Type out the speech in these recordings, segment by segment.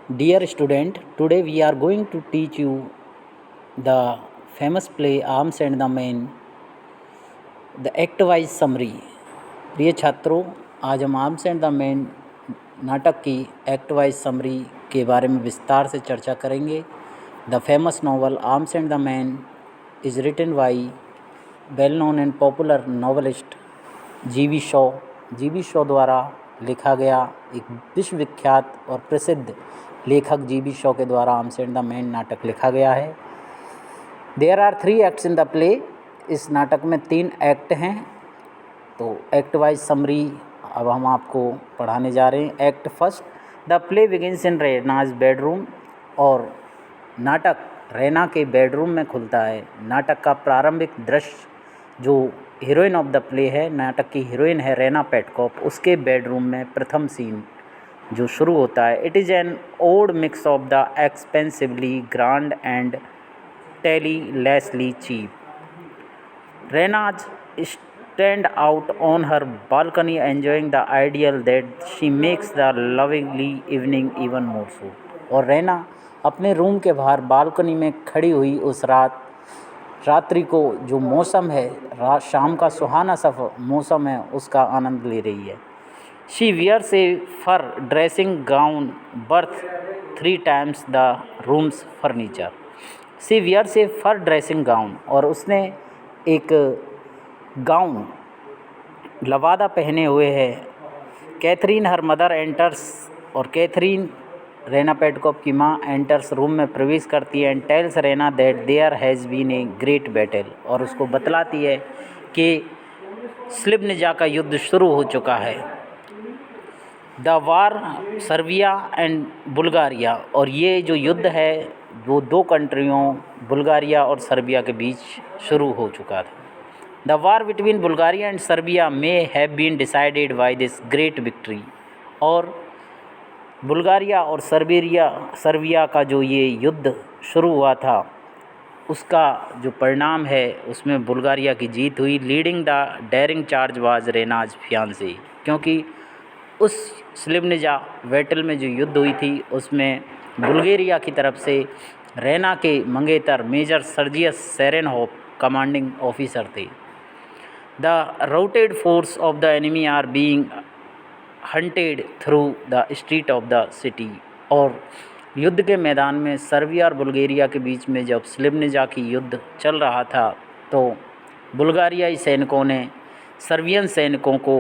Dear student, today we are going to teach you the famous play Arms and the Men, the act-wise summary. प्रिय छात्रों, आज हम arms and the man नाटक की act-wise summary के बारे में विस्तार से चर्चा करेंगे। The famous novel Arms and the Man is written by well known and popular novelist G B. Shaw. G B. Shaw द्वारा लिखा गया एक विश्वविख्यात और प्रसिद्ध लेखक जी.वी. शॉ के द्वारा आर्म्स एंड द मैन नाटक लिखा गया है। There are 3 acts in the play. इस नाटक में 3 एक्ट हैं। तो एक्ट वाइज समरी अब हम आपको पढ़ाने जा रहे हैं। Act first, the play begins in Raina's bedroom. और नाटक रेना के बेडरूम में खुलता है। नाटक का प्रारंभिक दृश्य जो हीरोइन ऑफ द प्ले है, नाटक की हीरोइन है रेना पेटकॉप, उसके बेडरूम में प्रथम सीन जो शुरू होता है। It is an odd mix of the expensively grand and tastelessly cheap. Raina's stand out on her balcony enjoying the ideal that she makes the lovely evening even more so। और रैना अपने room के बाहर balcony में खड़ी हुई उस रात्रि को जो मौसम है, शाम का सुहाना सा मौसम है, उसका आनंद ले रही है। She wears a fur dressing gown worth 3 times the room's furniture। She wears a fur dressing gown, और उसने एक गाउन लवादा पहने हुए है। कैथरीन हर मदर एंटर्स, और कैथरीन रेना पेटकॉप की माँ एंटर्स रूम में प्रवेश करती है। And tells Raina that there has been a great battle, और उसको बतलाती है कि स्लिब्निजा का युद्ध शुरू हो चुका है। The war Serbia and Bulgaria, और ये जो युद्ध है वो 2 कंट्रियों बुल्गारिया और सर्बिया के बीच शुरू हो चुका था। The war between Bulgaria and Serbia may have been decided by this great victory। और बुल्गारिया और सर्बिया का जो ये युद्ध शुरू हुआ था, उसका जो परिणाम है उसमें बुल्गारिया की जीत हुई। Leading the daring charge was Raina's fiance, क्योंकि उस स्लिब्निजा बैटल में जो युद्ध हुई थी उसमें बुल्गारिया की तरफ से रेना के मंगेतर मेजर सर्जियस सेरेनहोफ कमांडिंग ऑफिसर थे। The routed force of the enemy are being hunted through the street of the city। और युद्ध के मैदान में सर्बिया और बुल्गारिया के बीच में जब स्लिब्निजा की युद्ध चल रहा था, तो बुल्गारियाई सैनिकों ने सर्बियन सैनिकों को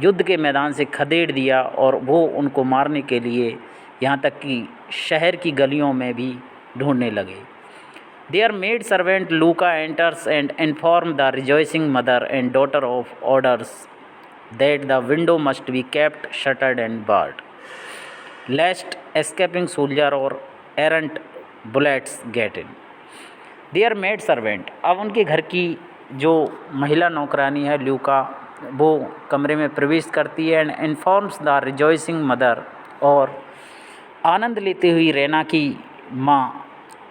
युद्ध के मैदान से खदेड़ दिया, और वो उनको मारने के लिए यहाँ तक कि शहर की गलियों में भी ढूंढने लगे। Their maid servant Luca enters and informs the rejoicing mother and daughter of orders that the window must be kept shuttered and barred, lest escaping soldier or errant bullets get in। Their maid servant, अब उनके घर की जो महिला नौकरानी है Luca, वो कमरे में प्रवेश करती है। And informs the rejoicing mother, और आनंद लेते हुई रेना की माँ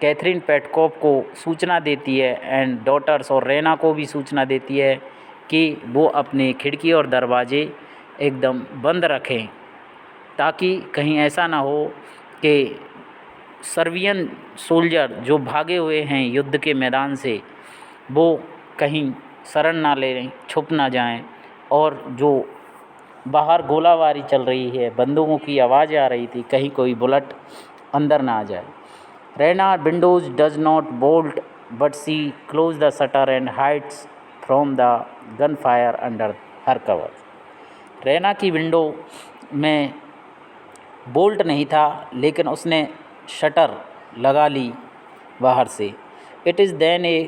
कैथरीन पेटकॉप को सूचना देती है। एंड डॉटर्स, और रेना को भी सूचना देती है कि वो अपने खिड़की और दरवाजे एकदम बंद रखें, ताकि कहीं ऐसा ना हो कि सर्बियन सोल्जर जो भागे हुए हैं युद्ध के मैदान से, वो कहीं शरण ना लें, छुप ना जाएं, और जो बाहर गोलाबारी चल रही है, बंदूकों की आवाज़ आ रही थी, कहीं कोई बुलेट अंदर ना आ जाए। Rena windows does not bolt, but she closes the shutter and hides from the gunfire under her cover। Raina की विंडो में बोल्ट नहीं था, लेकिन उसने शटर लगा ली बाहर से। It is then a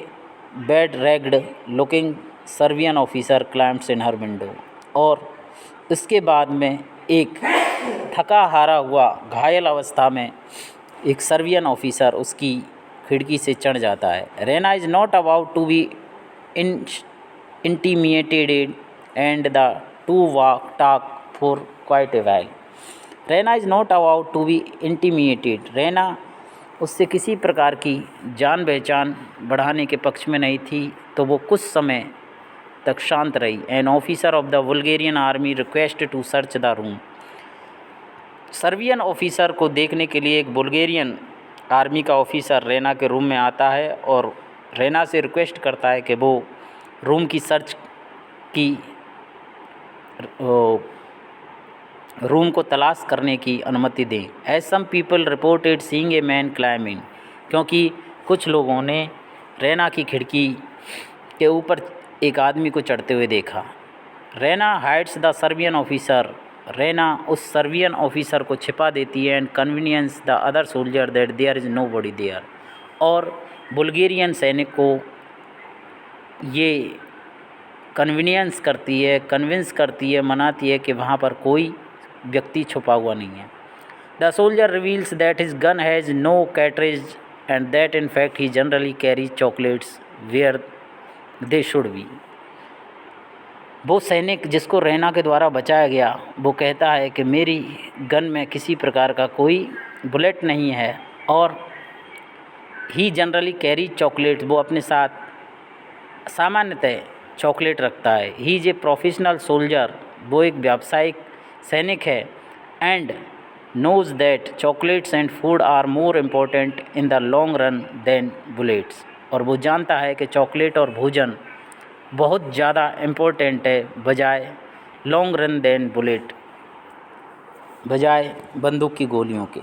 bed-ragged looking Serbian officer climbs in her window। और इसके बाद में एक थका हारा हुआ घायल अवस्था में एक सर्बियन ऑफिसर उसकी खिड़की से चढ़ जाता है। Raina is not about to be intimidated and the two talk for quite a while. Raina is not about to be intimidated, Raina उससे किसी प्रकार की जान पहचान बढ़ाने के पक्ष में नहीं थी, तो वो कुछ समय तक शांत रही। An officer of the Bulgarian army request to search the room. Serbian officer को देखने के लिए एक बुल्गेरियन आर्मी का ऑफिसर रेना के रूम में आता है और रेना से रिक्वेस्ट करता है कि वो रूम की सर्च की रूम को तलाश करने की अनुमति दें। As some people reported seeing a man climbing, क्योंकि कुछ लोगों ने रेना की खिड़की के ऊपर एक आदमी को चढ़ते हुए देखा। Raina hides the Serbian officer, Raina उस सर्बियन ऑफिसर को छिपा देती है and convinces the other soldier that there is nobody there, और बुल्गेरियन सैनिक को ये कन्वीनियंस करती है, कन्विंस करती है, मनाती है कि वहाँ पर कोई व्यक्ति छुपा हुआ नहीं है। The soldier reveals that his gun has no cartridges and that in fact he generally carries chocolates where they should be. वो सैनिक जिसको रेना के द्वारा बचाया गया वो कहता है कि मेरी गन में किसी प्रकार का कोई बुलेट नहीं है और ही जनरली कैरी चॉकलेट, वो अपने साथ सामान्यतः चॉकलेट रखता है। He is a professional soldier, वो एक व्यावसायिक सैनिक है। And knows that chocolates and food are more important in the long run than bullets, और वो जानता है कि चॉकलेट और भोजन बहुत ज़्यादा इम्पोर्टेंट है बजाय लॉन्ग रन देन बुलेट, बजाय बंदूक की गोलियों के।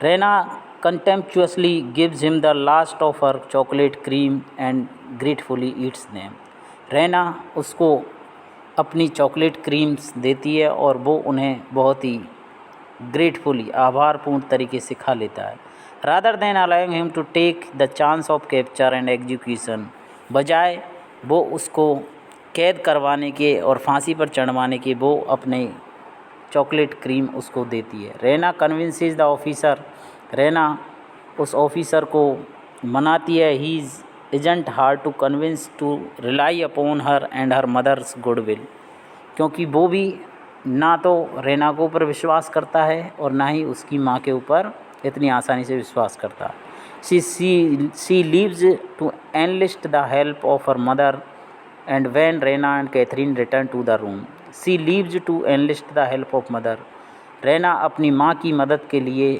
Raina contemptuously gives him the last of her chocolate creams and gratefully eats them. Raina उसको अपनी चॉकलेट क्रीम्स देती है और वो उन्हें बहुत ही ग्रेटफुली आभारपूर्ण तरीके से खा लेता है। Rather than allowing him to take the chance of capture and execution, बजाय वो उसको कैद करवाने के और फांसी पर चढ़वाने के, वो अपने चॉकलेट क्रीम उसको देती है। Raina convinces the officer, Raina उस ऑफिसर को मनाती है he isn't hard to convince to rely upon her and her mother's goodwill, क्योंकि वो भी ना तो रेना के ऊपर विश्वास करता है और ना ही उसकी माँ के ऊपर इतनी आसानी से विश्वास करता। She leaves to enlist the help of her mother and when Raina and Catherine return to the room, she leaves to enlist the help of mother, Raina अपनी माँ की मदद के लिए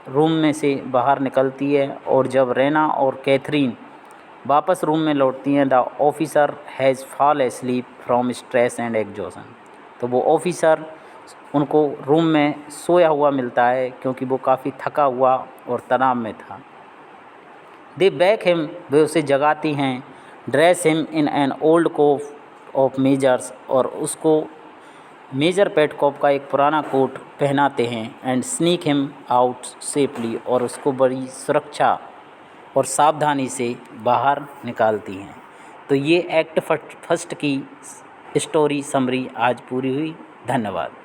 रूम में से बाहर निकलती है, और जब रेना और कैथरीन वापस रूम में लौटती हैं the officer has fall asleep from stress and exhaustion, तो वो ऑफिसर उनको रूम में सोया हुआ मिलता है क्योंकि वो काफ़ी थका हुआ और तनाव में था। दे बैक हिम, वे उसे जगाती हैं। Dress him in an old coat of major's, और उसको मेजर पेटकॉप का एक पुराना कोट पहनाते हैं। And sneak him out safely, और उसको बड़ी सुरक्षा और सावधानी से बाहर निकालती हैं। तो ये एक्ट फर्स्ट की स्टोरी समरी आज पूरी हुई। धन्यवाद।